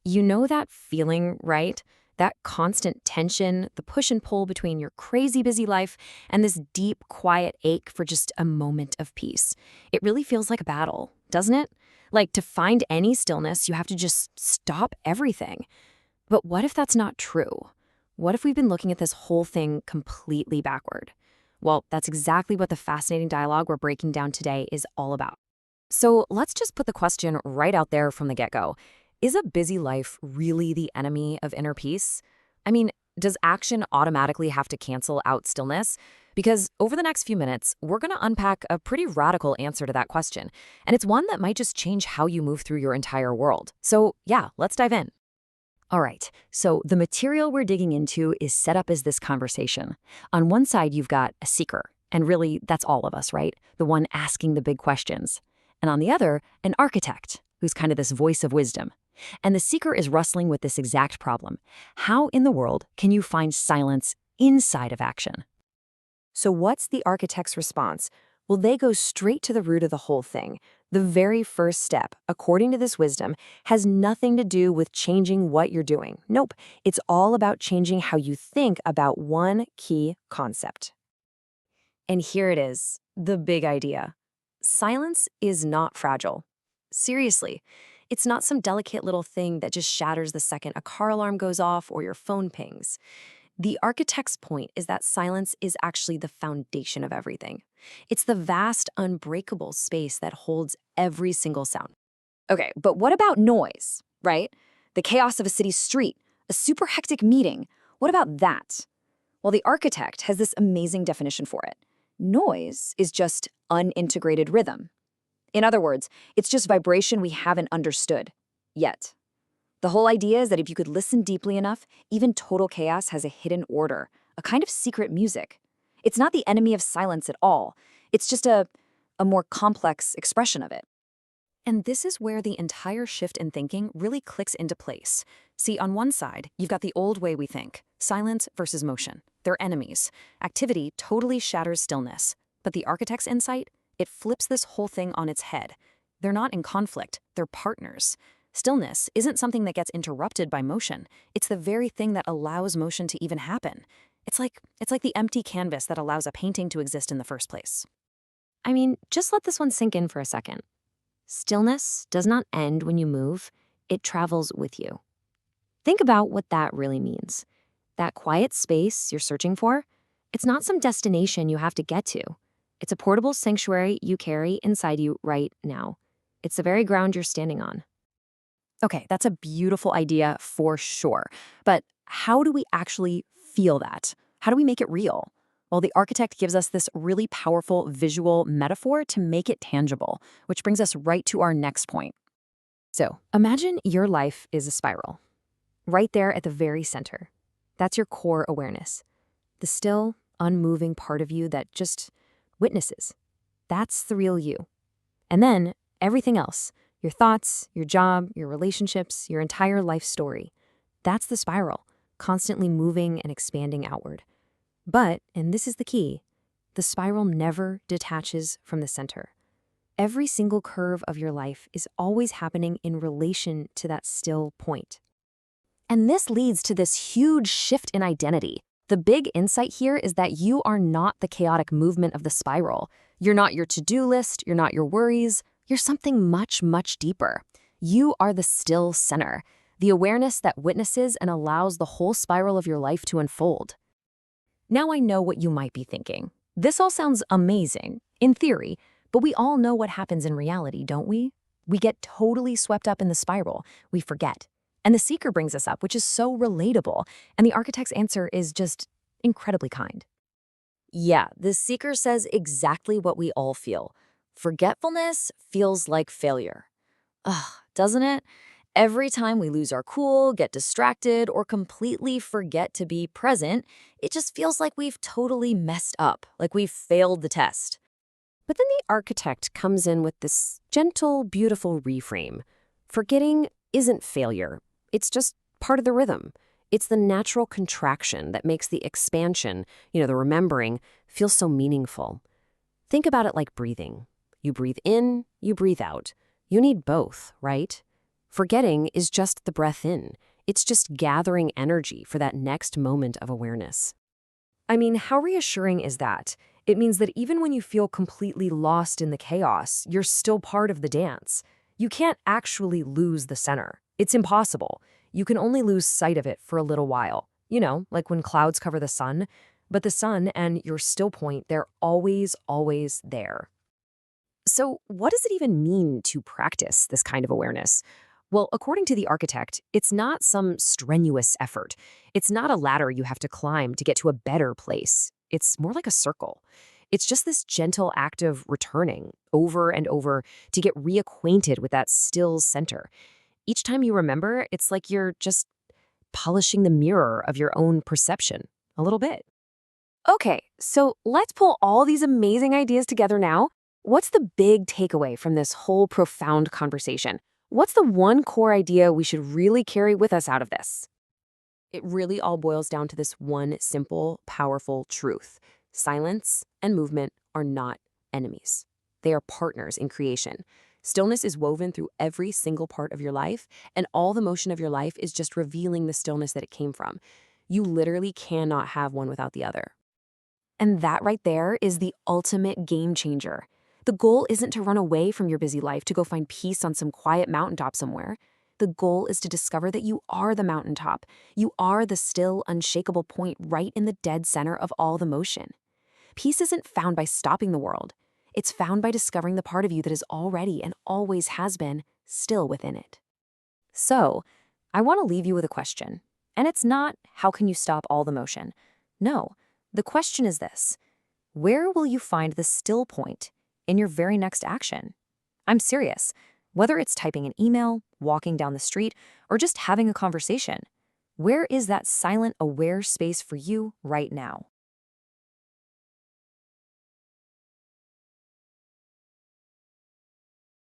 You know that feeling, right? That constant tension, the push and pull between your crazy busy life and this deep, quiet ache for just a moment of peace. It really feels like a battle, doesn't it? Like to find any stillness, you have to just stop everything. But what if that's not true? What if we've been looking at this whole thing completely backward? Well, that's exactly what the fascinating dialogue we're breaking down today is all about. So let's just put the question right out there from the get-go. Is a busy life really the enemy of inner peace? I mean, does action automatically have to cancel out stillness? Because over the next few minutes, we're going to unpack a pretty radical answer to that question. And it's one that might just change how you move through your entire world. So yeah, let's dive in. All right, so the material we're digging into is set up as this conversation. On one side, you've got a seeker, and really, that's all of us, right? The one asking the big questions. And on the other, an architect, who's kind of this voice of wisdom. And the seeker is wrestling with this exact problem. How in the world can you find silence inside of action? So what's the architect's response? Well, they go straight to the root of the whole thing. The very first step, according to this wisdom, has nothing to do with changing what you're doing. Nope, it's all about changing how you think about one key concept. And here it is, the big idea. Silence is not fragile. Seriously, it's not some delicate little thing that just shatters the second a car alarm goes off or your phone pings. The architect's point is that silence is actually the foundation of everything. It's the vast, unbreakable space that holds every single sound. Okay, but what about noise, right? The chaos of a city street, a super hectic meeting. What about that? Well, the architect has this amazing definition for it. Noise is just unintegrated rhythm. In other words, it's just vibration we haven't understood yet. The whole idea is that if you could listen deeply enough, even total chaos has a hidden order, a kind of secret music. It's not the enemy of silence at all. It's just a more complex expression of it. And this is where the entire shift in thinking really clicks into place. See, on one side, you've got the old way we think, silence versus motion. They're enemies. Activity totally shatters stillness. But the architect's insight, it flips this whole thing on its head. They're not in conflict, they're partners. Stillness isn't something that gets interrupted by motion. It's the very thing that allows motion to even happen. It's like the empty canvas that allows a painting to exist in the first place. I mean, just let this one sink in for a second. Stillness does not end when you move, it travels with you. Think about what that really means. That quiet space you're searching for, it's not some destination you have to get to. It's a portable sanctuary you carry inside you right now. It's the very ground you're standing on. Okay, that's a beautiful idea for sure. But how do we actually feel that? How do we make it real? Well, the architect gives us this really powerful visual metaphor to make it tangible, which brings us right to our next point. So imagine your life is a spiral. Right there at the very center. That's your core awareness. The still, unmoving part of you that just witnesses. That's the real you. And then everything else. Your thoughts, your job, your relationships, your entire life story. That's the spiral, constantly moving and expanding outward. But, and this is the key, the spiral never detaches from the center. Every single curve of your life is always happening in relation to that still point. And this leads to this huge shift in identity. The big insight here is that you are not the chaotic movement of the spiral. You're not your to-do list, you're not your worries. You're something much, much deeper. You are the still center, the awareness that witnesses and allows the whole spiral of your life to unfold. Now I know what you might be thinking. This all sounds amazing, in theory, but we all know what happens in reality, don't we? We get totally swept up in the spiral. We forget. And the seeker brings us up, which is so relatable, and the architect's answer is just incredibly kind. Yeah, the seeker says exactly what we all feel. Forgetfulness feels like failure. Ugh, doesn't it? Every time we lose our cool, get distracted, or completely forget to be present, it just feels like we've totally messed up, like we've failed the test. But then the architect comes in with this gentle, beautiful reframe. Forgetting isn't failure. It's just part of the rhythm. It's the natural contraction that makes the expansion, the remembering, feel so meaningful. Think about it like breathing. You breathe in, you breathe out. You need both, right? Forgetting is just the breath in. It's just gathering energy for that next moment of awareness. I mean, how reassuring is that? It means that even when you feel completely lost in the chaos, you're still part of the dance. You can't actually lose the center. It's impossible. You can only lose sight of it for a little while. You know, like when clouds cover the sun. But the sun and your still point, they're always, always there. So, what does it even mean to practice this kind of awareness? Well, according to the architect, it's not some strenuous effort. It's not a ladder you have to climb to get to a better place. It's more like a circle. It's just this gentle act of returning over and over to get reacquainted with that still center. Each time you remember, it's like you're just polishing the mirror of your own perception a little bit. Okay, so let's pull all these amazing ideas together now. What's the big takeaway from this whole profound conversation? What's the one core idea we should really carry with us out of this? It really all boils down to this one simple, powerful truth. Silence and movement are not enemies. They are partners in creation. Stillness is woven through every single part of your life, and all the motion of your life is just revealing the stillness that it came from. You literally cannot have one without the other. And that right there is the ultimate game changer. The goal isn't to run away from your busy life to go find peace on some quiet mountaintop somewhere. The goal is to discover that you are the mountaintop. You are the still, unshakable point right in the dead center of all the motion. Peace isn't found by stopping the world. It's found by discovering the part of you that is already and always has been still within it. So, I want to leave you with a question. And it's not, how can you stop all the motion? No, the question is this: where will you find the still point in your very next action? I'm serious. Whether it's typing an email, walking down the street, or just having a conversation, where is that silent, aware space for you right now?